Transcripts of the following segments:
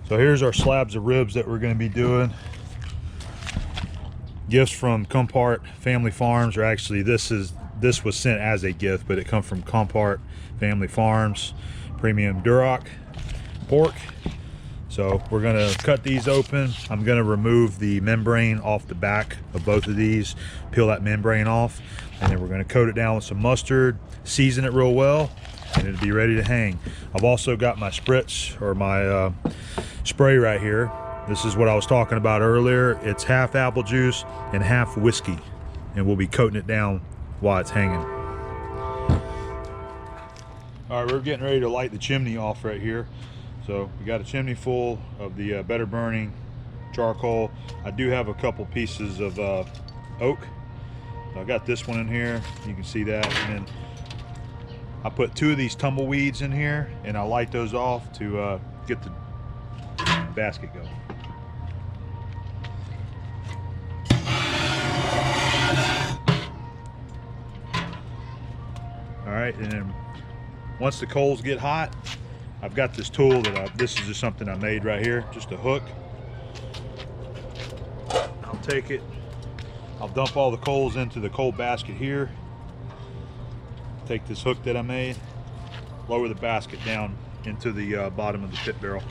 So here's our slabs of ribs that we're going to be doing. Gifts from Compart Family Farms, or actually this was sent as a gift, but it comes from Compart Family Farms. Premium Duroc pork. So we're going to cut these open. I'm going to remove the membrane off the back of both of these, peel that membrane off, and then we're going to coat it down with some mustard, season it real well, and it'll be ready to hang. I've also got my spritz, or my spray right here. This is what I was talking about earlier. It's half apple juice and half whiskey, and we'll be coating it down while it's hanging. All right, we're getting ready to light the chimney off right here. So we got a chimney full of the better burning charcoal. I do have a couple pieces of oak. So I got this one in here, you can see that, and then I put 2 of these tumbleweeds in here, and I light those off to get the basket going. All right, and then once the coals get hot, I've got this tool that this is just something I made right here, just a hook. I'll take it, I'll dump all the coals into the coal basket here. Take this hook that I made, lower the basket down into the bottom of the pit barrel.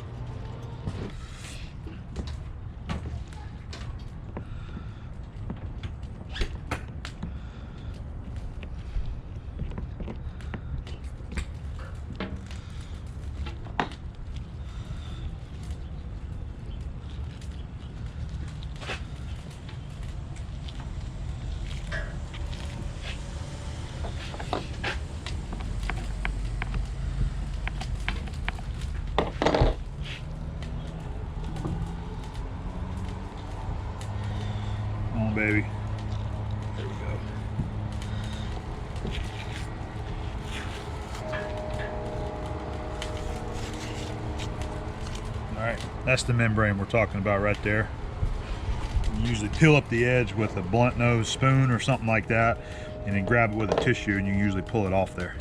Baby, there we go. All right, that's the membrane we're talking about right there. You usually peel up the edge with a blunt nose spoon or something like that, and then grab it with a tissue, and you usually pull it off there.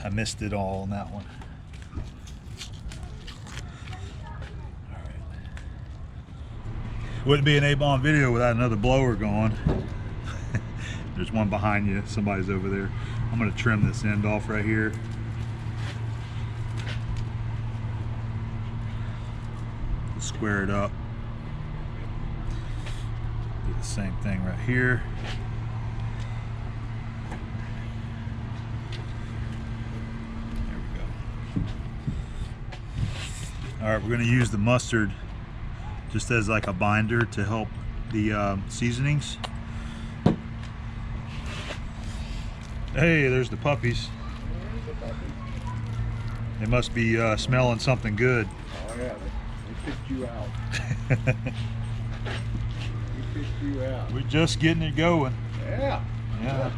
I missed it all on that one. All right. Wouldn't be an A-bomb video without another blower going. There's one behind you. Somebody's over there. I'm going to trim this end off right here. Square it up. Do the same thing right here. All right, we're going to use the mustard just as like a binder to help the seasonings. Hey, there's the puppies. They must be smelling something good. Oh yeah, they picked you out. They picked you out. We're just getting it going. Yeah. Yeah.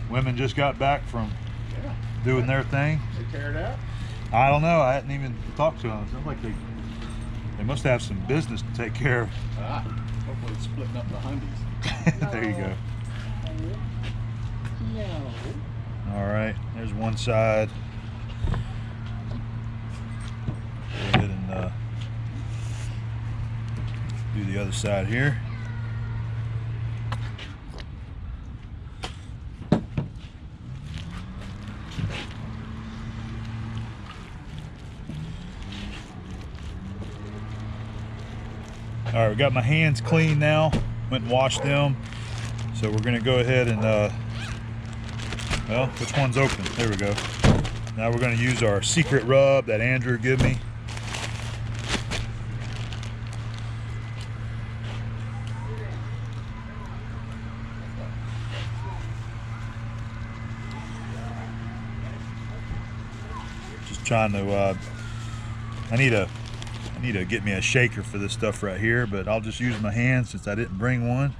Women just got back from doing their thing. They tear it out? I don't know. I hadn't even talked to them. It sounds like they must have some business to take care of. Ah, hopefully it's splitting up the hundies. There you go. No. All right, there's one side. Go ahead and do the other side here. All right, we got my hands clean now. Went and washed them. So we're gonna go ahead and, well, which one's open? There we go. Now we're gonna use our secret rub that Andrew gave me. Just trying to, I need to get me a shaker for this stuff right here, but I'll just use my hands since I didn't bring one.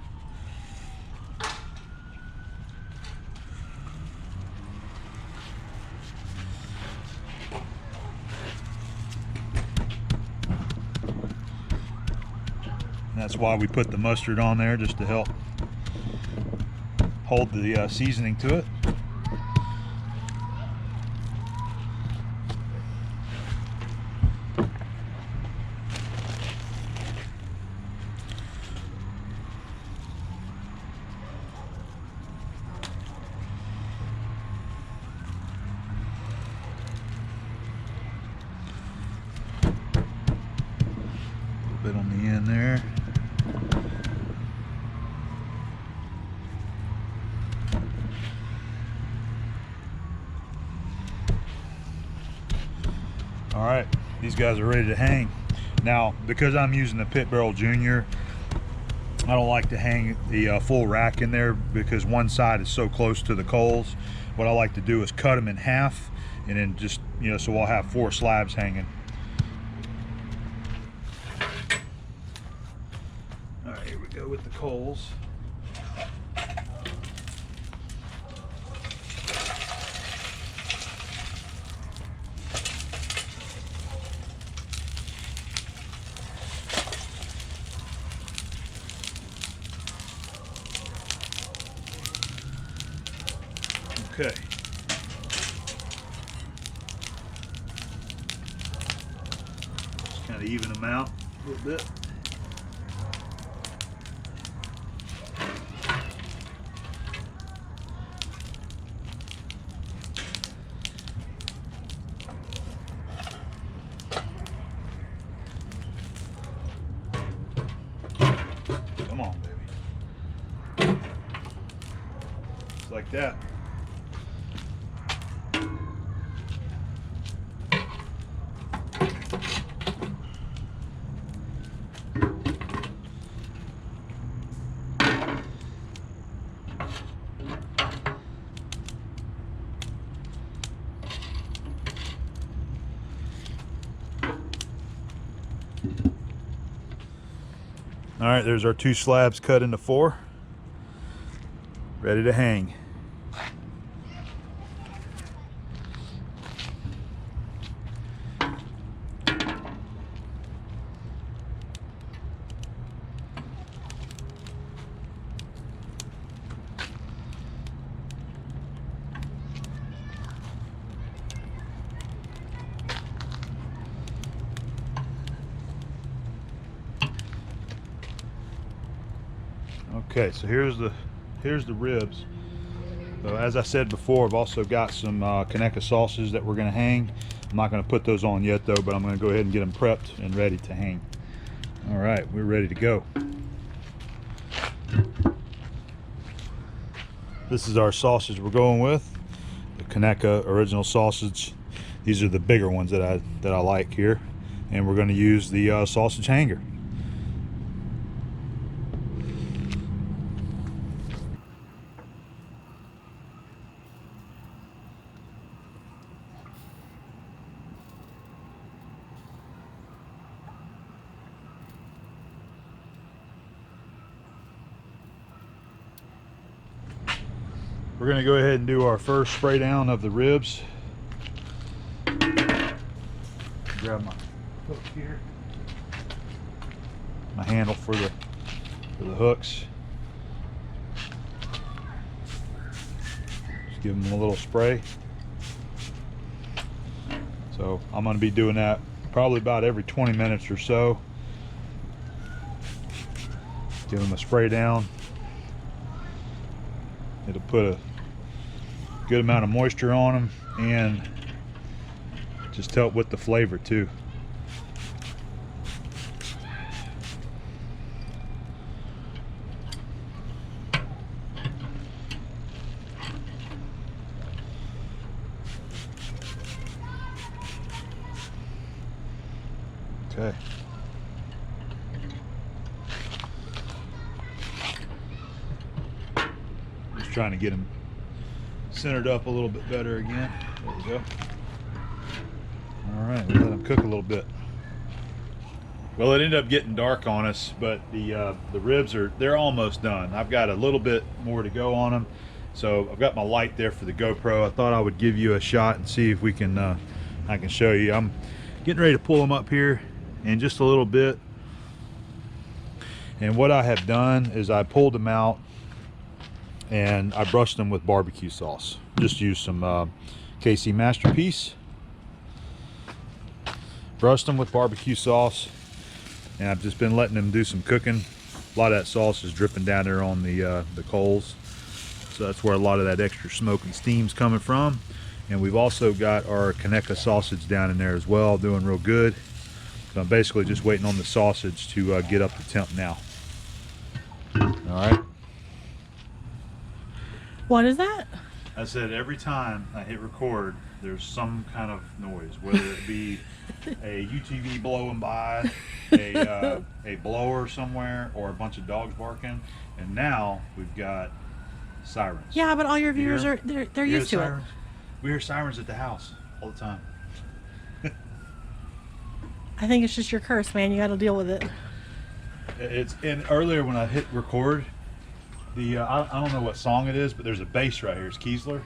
That's why we put the mustard on there, just to help hold the seasoning to it. Bit on the end there. All right, these guys are ready to hang. Now, because I'm using the Pit Barrel Junior, I don't like to hang the full rack in there because one side is so close to the coals. What I like to do is cut them in half, and then just, you know, so I'll have 4 slabs hanging. All right, here we go with the coals. Okay. Just kind of even them out a little bit. Come on, baby. Just like that. All right, there's our 2 slabs cut into 4, ready to hang. Okay, so here's the ribs. So as I said before, I've also got some Conecuh sausages that we're going to hang. I'm not going to put those on yet though, but I'm going to go ahead and get them prepped and ready to hang. All right, we're ready to go. This is our sausage we're going with, the Conecuh original sausage. These are the bigger ones that I like here, and we're going to use the sausage hanger. We're going to go ahead and do our first spray down of the ribs. Grab my hook here, my handle for the hooks. Just give them a little spray. So I'm going to be doing that probably about every 20 minutes or so. Give them a spray down. It'll put a good amount of moisture on them and just help with the flavor too. Okay. Just trying to get them centered up a little bit better again. There we go. All right, we'll let them cook a little bit. Well, it ended up getting dark on us, but the ribs they're almost done. I've got a little bit more to go on them, so I've got my light there for the GoPro. I thought I would give you a shot and see if we can I can show you. I'm getting ready to pull them up here in just a little bit, And what I have done is I pulled them out and I brushed them with barbecue sauce. Just used some KC Masterpiece. Brushed them with barbecue sauce, and I've just been letting them do some cooking. A lot of that sauce is dripping down there on the coals, so that's where a lot of that extra smoke and steam's coming from. And we've also got our Conecuh sausage down in there as well, doing real good. So I'm basically just waiting on the sausage to get up to temp now. All right. What is that? I said every time I hit record, there's some kind of noise, whether it be a UTV blowing by, a blower somewhere, or a bunch of dogs barking. And now we've got sirens. Yeah, but all your viewers hear are they're used to it. We hear sirens at the house all the time. I think it's just your curse, man. You got to deal with it. And earlier when I hit record, I don't know what song it is, but there's a bass right here. It's Kiesler.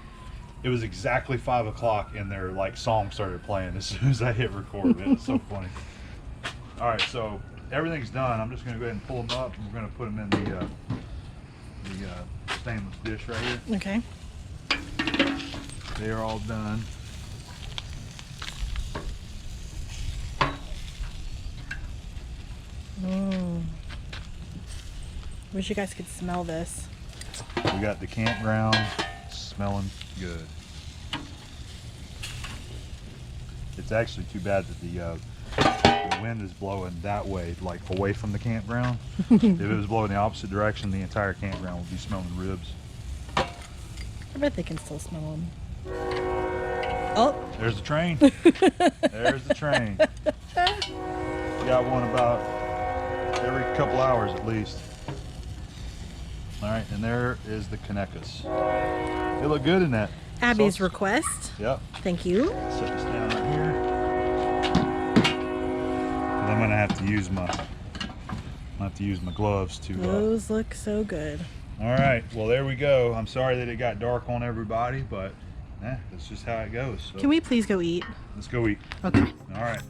It was exactly 5 o'clock, and their song started playing as soon as I hit record. It was so funny. All right, so everything's done. I'm just going to go ahead and pull them up, and we're going to put them in the stainless dish right here. Okay. They are all done. Wish you guys could smell this. We got the campground smelling good. It's actually too bad that the wind is blowing that way, like away from the campground. If it was blowing the opposite direction, the entire campground would be smelling ribs. I bet they can still smell them. Oh, There's the train. There's the train. Got one about every couple hours at least. All right, and there is the Conecuhs. They look good in that. Abby's sauce. request. Yep. Thank you. Set this down right here. And I'm gonna have to use my gloves to. Those look so good. All right. Well, there we go. I'm sorry that it got dark on everybody, but that's just how it goes. So Can we please go eat? let's go eat. Okay. All right.